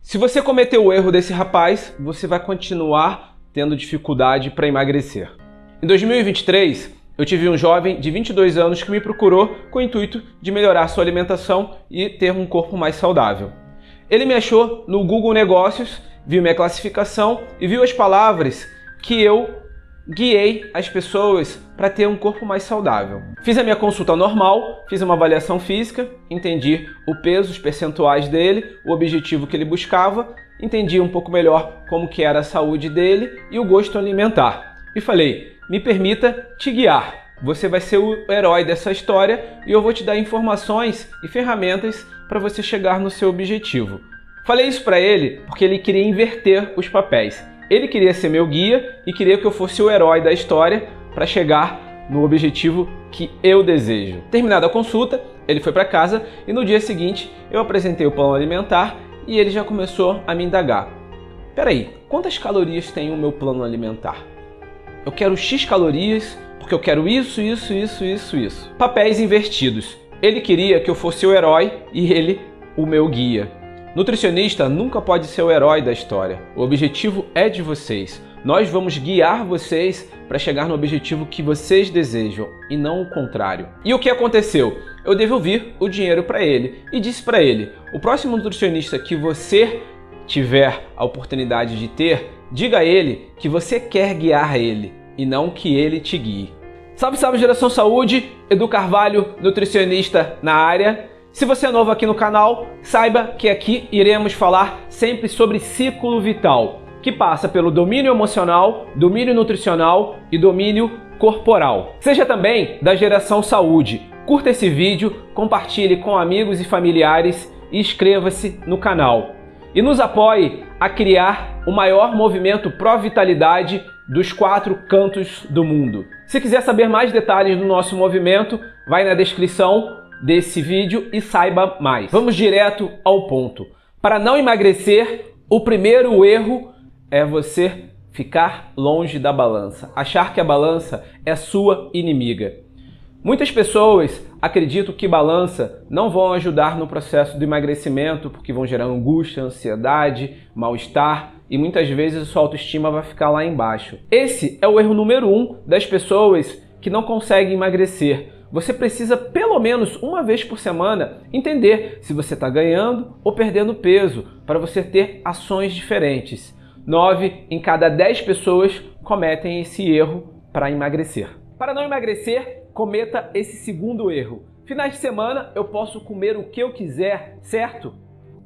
Se você cometeu o erro desse rapaz, você vai continuar tendo dificuldade para emagrecer. Em 2023, eu tive um jovem de 22 anos que me procurou com o intuito de melhorar sua alimentação e ter um corpo mais saudável. Ele me achou no Google Negócios, viu minha classificação e viu as palavras que eu guiei as pessoas para ter um corpo mais saudável. Fiz a minha consulta normal, fiz uma avaliação física, entendi o peso, os percentuais dele, o objetivo que ele buscava, entendi um pouco melhor como que era a saúde dele e o gosto alimentar. E falei, me permita te guiar. Você vai ser o herói dessa história e eu vou te dar informações e ferramentas para você chegar no seu objetivo. Falei isso para ele porque ele queria inverter os papéis. Ele queria ser meu guia e queria que eu fosse o herói da história para chegar no objetivo que eu desejo. Terminada a consulta, ele foi para casa e no dia seguinte eu apresentei o plano alimentar e ele já começou a me indagar. Peraí, quantas calorias tem o meu plano alimentar? Eu quero X calorias porque eu quero isso. Papéis invertidos. Ele queria que eu fosse o herói e ele o meu guia. Nutricionista nunca pode ser o herói da história. O objetivo é de vocês. Nós vamos guiar vocês para chegar no objetivo que vocês desejam e não o contrário. E o que aconteceu? Eu devolvi o dinheiro para ele e disse para ele: o próximo nutricionista que você tiver a oportunidade de ter, diga a ele que você quer guiar ele e não que ele te guie. Salve, salve, Geração Saúde! Edu Carvalho, nutricionista na área. Se você é novo aqui no canal, saiba que aqui iremos falar sempre sobre ciclo vital, que passa pelo domínio emocional, domínio nutricional e domínio corporal. Seja também da Geração Saúde. Curta esse vídeo, compartilhe com amigos e familiares e inscreva-se no canal. E nos apoie a criar o maior movimento pró-vitalidade dos 4 cantos do mundo. Se quiser saber mais detalhes do nosso movimento, vai na descrição desse vídeo e saiba mais. Vamos direto ao ponto. Para não emagrecer, o primeiro erro é você ficar longe da balança. Achar que a balança é sua inimiga. Muitas pessoas acreditam que balança não vão ajudar no processo do emagrecimento porque vão gerar angústia, ansiedade, mal-estar e muitas vezes a sua autoestima vai ficar lá embaixo. Esse é o erro número 1 das pessoas que não conseguem emagrecer. Você precisa, pelo menos uma vez por semana, entender se você está ganhando ou perdendo peso, para você ter ações diferentes. 9 em cada 10 pessoas cometem esse erro para emagrecer. Para não emagrecer, cometa esse segundo erro. Finais de semana eu posso comer o que eu quiser, certo?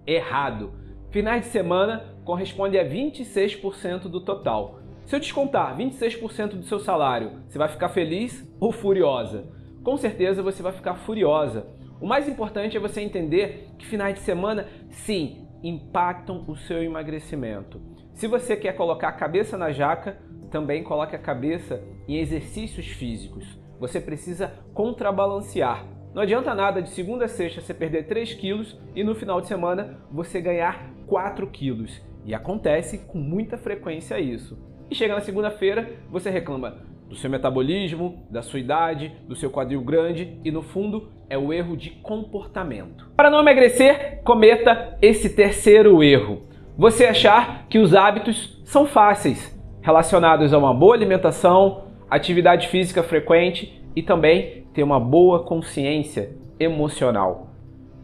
Errado. Finais de semana corresponde a 26% do total. Se eu descontar 26% do seu salário, você vai ficar feliz ou furiosa? Com certeza você vai ficar furiosa. O mais importante é você entender que finais de semana, sim, impactam o seu emagrecimento. Se você quer colocar a cabeça na jaca, também coloque a cabeça em exercícios físicos. Você precisa contrabalancear. Não adianta nada de segunda a sexta você perder 3 quilos e no final de semana você ganhar 4 quilos. E acontece com muita frequência isso. E chega na segunda-feira, você reclama do seu metabolismo, da sua idade, do seu quadril grande e no fundo é o erro de comportamento. Para não emagrecer, cometa esse terceiro erro. Você achar que os hábitos são fáceis, relacionados a uma boa alimentação, atividade física frequente e também ter uma boa consciência emocional.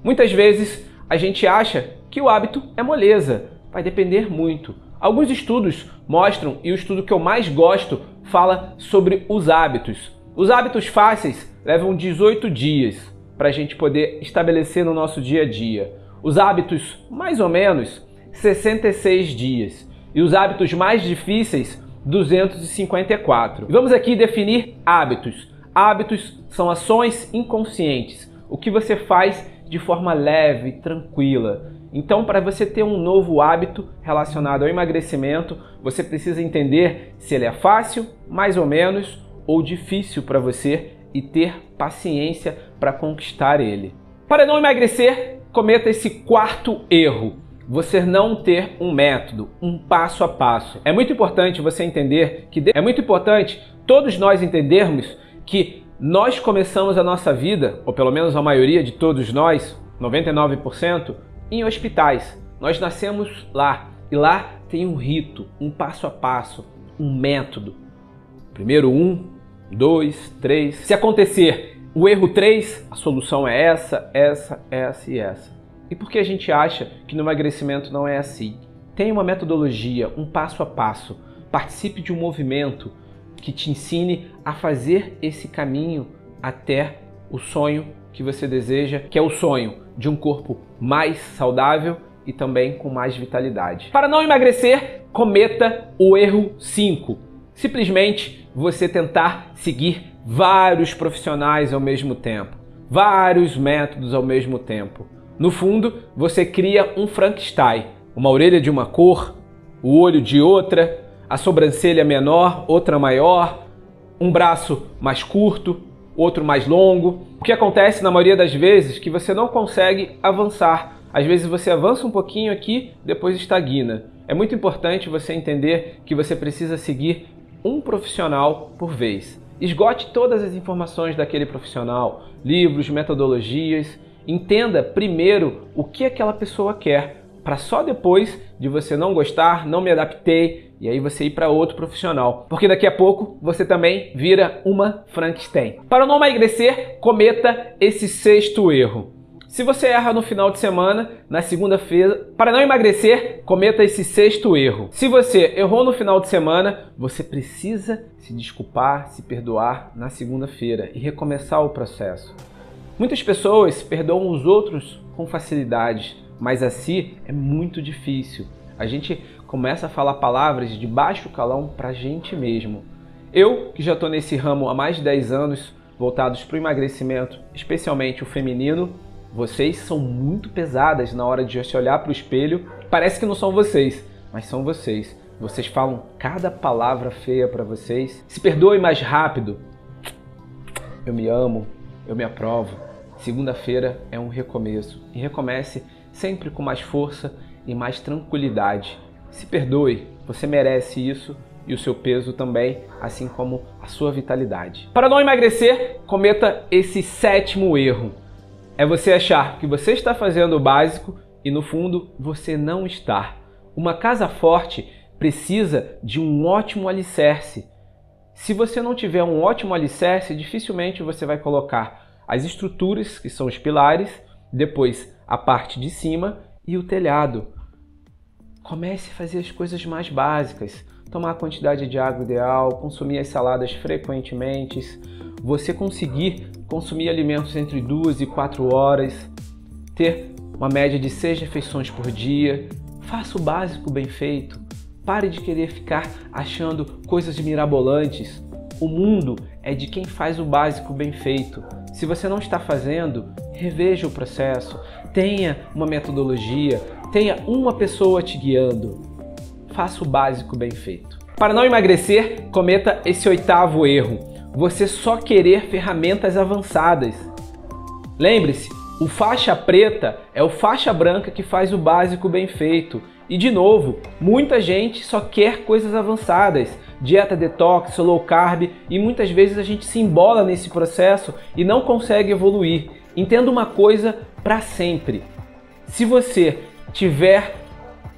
Muitas vezes a gente acha que o hábito é moleza, vai depender muito. Alguns estudos mostram, e o estudo que eu mais gosto fala sobre os hábitos. Os hábitos fáceis levam 18 dias para a gente poder estabelecer no nosso dia a dia. Os hábitos, mais ou menos, 66 dias. E os hábitos mais difíceis, 254. E vamos aqui definir hábitos. Hábitos são ações inconscientes. O que você faz de forma leve, tranquila. Então, para você ter um novo hábito relacionado ao emagrecimento, você precisa entender se ele é fácil, mais ou menos, ou difícil para você e ter paciência para conquistar ele. Para não emagrecer, cometa esse quarto erro. Você não ter um método, um passo a passo. É muito importante você entender que é muito importante todos nós entendermos que nós começamos a nossa vida, ou pelo menos a maioria de todos nós, 99%, em hospitais. Nós nascemos lá e lá tem um rito, um passo a passo, um método. Primeiro 1, 2, 3. Se acontecer o erro 3, a solução é essa, essa, essa e essa. E por que a gente acha que no emagrecimento não é assim? Tem uma metodologia, um passo a passo. Participe de um movimento que te ensine a fazer esse caminho até o sonho que você deseja, que é o sonho de um corpo mais saudável e também com mais vitalidade. Para não emagrecer, cometa o erro 5. Simplesmente você tentar seguir vários profissionais ao mesmo tempo, vários métodos ao mesmo tempo. No fundo, você cria um Frankenstein, uma orelha de uma cor, o olho de outra, a sobrancelha menor, outra maior, um braço mais curto, outro mais longo. O que acontece na maioria das vezes é que você não consegue avançar. Às vezes você avança um pouquinho aqui, depois estagna. É muito importante você entender que você precisa seguir um profissional por vez. Esgote todas as informações daquele profissional, livros, metodologias. Entenda primeiro o que aquela pessoa quer, para só depois de você não gostar, não me adaptei, e aí você ir para outro profissional. Porque daqui a pouco você também vira uma Frankenstein. Para não emagrecer, cometa esse 6º erro. Se você erra no final de semana, na segunda-feira, para não emagrecer, cometa esse 6º erro. Se você errou no final de semana, você precisa se desculpar, se perdoar na segunda-feira e recomeçar o processo. Muitas pessoas perdoam os outros com facilidade, mas assim é muito difícil. A gente começa a falar palavras de baixo calão para a gente mesmo. Eu, que já estou nesse ramo há mais de 10 anos, voltados para o emagrecimento, especialmente o feminino, vocês são muito pesadas na hora de se olhar para o espelho. Parece que não são vocês, mas são vocês. Vocês falam cada palavra feia para vocês. Se perdoe mais rápido. Eu me amo, eu me aprovo. Segunda-feira é um recomeço. E recomece sempre com mais força e mais tranquilidade. Se perdoe, você merece isso e o seu peso também, assim como a sua vitalidade. Para não emagrecer, cometa esse 7º erro. É você achar que você está fazendo o básico e no fundo você não está. Uma casa forte precisa de um ótimo alicerce. Se você não tiver um ótimo alicerce, dificilmente você vai colocar as estruturas, que são os pilares, depois a parte de cima e o telhado. Comece a fazer as coisas mais básicas. Tomar a quantidade de água ideal, consumir as saladas frequentemente, você conseguir consumir alimentos entre 2 e 4 horas, ter uma média de 6 refeições por dia, faça o básico bem feito, pare de querer ficar achando coisas mirabolantes. O mundo é de quem faz o básico bem feito. Se você não está fazendo, reveja o processo, tenha uma metodologia, tenha uma pessoa te guiando. Faça o básico bem feito. Para não emagrecer, cometa esse 8º erro. Você só querer ferramentas avançadas. Lembre-se, o faixa preta é o faixa branca que faz o básico bem feito. E de novo, muita gente só quer coisas avançadas. Dieta detox, low carb, e muitas vezes a gente se embola nesse processo e não consegue evoluir. Entenda uma coisa para sempre. Se você tiver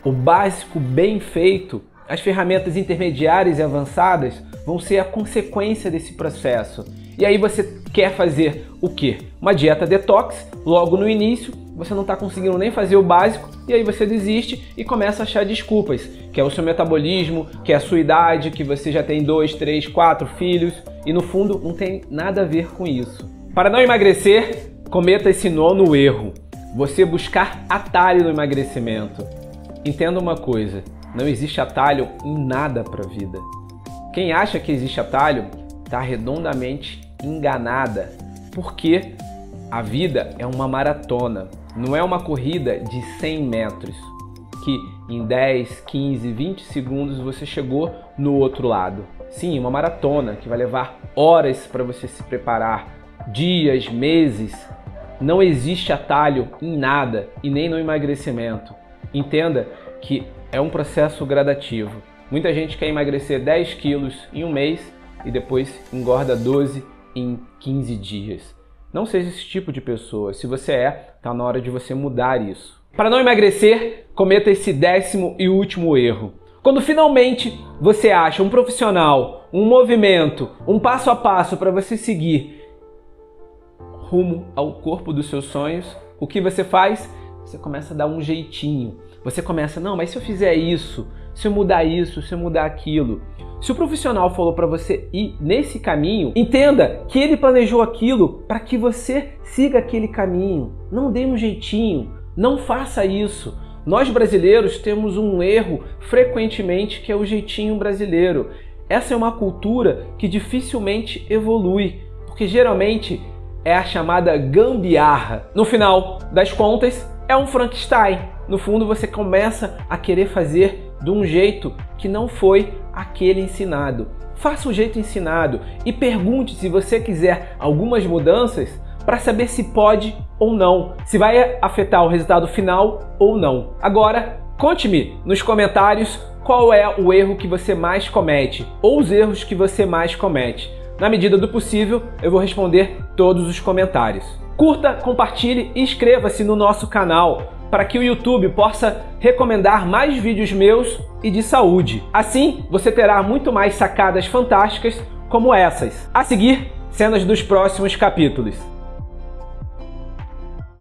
o básico bem feito, as ferramentas intermediárias e avançadas vão ser a consequência desse processo. E aí você quer fazer o quê? Uma dieta detox, logo no início, você não está conseguindo nem fazer o básico, e aí você desiste e começa a achar desculpas, que é o seu metabolismo, que é a sua idade, que você já tem 2, 3, 4 filhos, e no fundo não tem nada a ver com isso. Para não emagrecer, cometa esse 9º erro. Você buscar atalho no emagrecimento. Entenda uma coisa, não existe atalho em nada para a vida. Quem acha que existe atalho está redondamente enganada, porque a vida é uma maratona, não é uma corrida de 100 metros, que em 10, 15, 20 segundos você chegou no outro lado. Sim, uma maratona que vai levar horas para você se preparar, dias, meses. Não existe atalho em nada e nem no emagrecimento. Entenda que é um processo gradativo. Muita gente quer emagrecer 10 quilos em um mês e depois engorda 12 em 15 dias. Não seja esse tipo de pessoa. Se você está na hora de você mudar isso. Para não emagrecer, cometa esse 10º e último erro. Quando finalmente você acha um profissional, um movimento, um passo a passo para você seguir rumo ao corpo dos seus sonhos, o que você faz? Você começa a dar um jeitinho. Você começa, não, mas se eu fizer isso, se eu mudar isso, se eu mudar aquilo. Se o profissional falou para você ir nesse caminho, entenda que ele planejou aquilo para que você siga aquele caminho. Não dê um jeitinho, não faça isso. Nós brasileiros temos um erro frequentemente que é o jeitinho brasileiro. Essa é uma cultura que dificilmente evolui, porque geralmente é a chamada gambiarra. No final das contas, é um Frankenstein. No fundo, você começa a querer fazer de um jeito que não foi aquele ensinado. Faça o jeito ensinado e pergunte se você quiser algumas mudanças para saber se pode ou não, se vai afetar o resultado final ou não. Agora, conte-me nos comentários qual é o erro que você mais comete ou os erros que você mais comete. Na medida do possível, eu vou responder todos os comentários. Curta, compartilhe e inscreva-se no nosso canal para que o YouTube possa recomendar mais vídeos meus e de saúde. Assim, você terá muito mais sacadas fantásticas como essas. A seguir, cenas dos próximos capítulos.